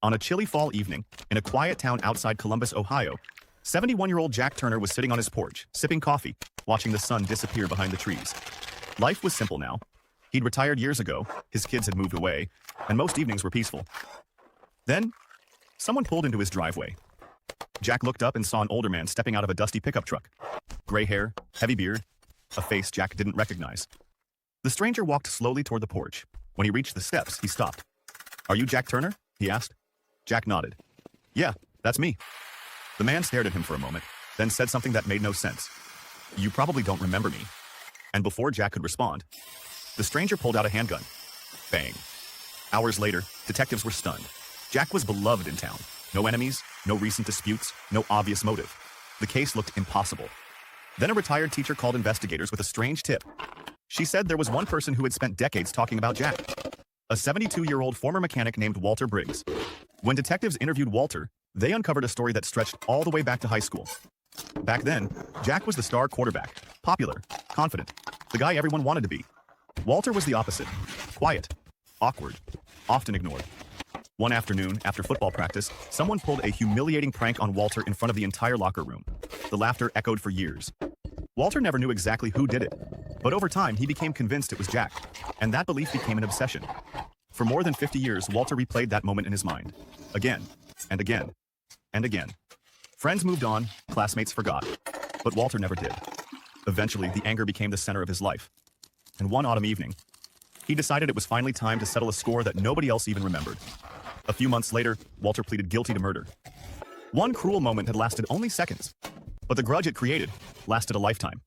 On a chilly fall evening, in a quiet town outside Columbus, Ohio, 71-year-old Jack Turner was sitting on his porch, sipping coffee, watching the sun disappear behind the trees. Life was simple now. He'd retired years ago, his kids had moved away, and most evenings were peaceful. Then, someone pulled into his driveway. Jack looked up and saw an older man stepping out of a dusty pickup truck. Gray hair, heavy beard, a face Jack didn't recognize. The stranger walked slowly toward the porch. When he reached the steps, he stopped. "Are you Jack Turner?" he asked. Jack nodded. "Yeah, that's me." The man stared at him for a moment, then said something that made no sense. "You probably don't remember me." And before Jack could respond, the stranger pulled out a handgun. Bang. Hours later, detectives were stunned. Jack was beloved in town. No enemies, no recent disputes, no obvious motive. The case looked impossible. Then a retired teacher called investigators with a strange tip. She said there was one person who had spent decades talking about Jack. A 72-year-old former mechanic named Walter Briggs. When detectives interviewed Walter, they uncovered a story that stretched all the way back to high school. Back then, Jack was the star quarterback, popular, confident, the guy everyone wanted to be. Walter was the opposite, quiet, awkward, often ignored. One afternoon, after football practice, someone pulled a humiliating prank on Walter in front of the entire locker room. The laughter echoed for years. Walter never knew exactly who did it, but over time he became convinced it was Jack, and that belief became an obsession. For more than 50 years, Walter replayed that moment in his mind. Again, and again, and again. Friends moved on, classmates forgot, but Walter never did. Eventually, the anger became the center of his life. And one autumn evening, he decided it was finally time to settle a score that nobody else even remembered. A few months later, Walter pleaded guilty to murder. One cruel moment had lasted only seconds, but the grudge it created lasted a lifetime.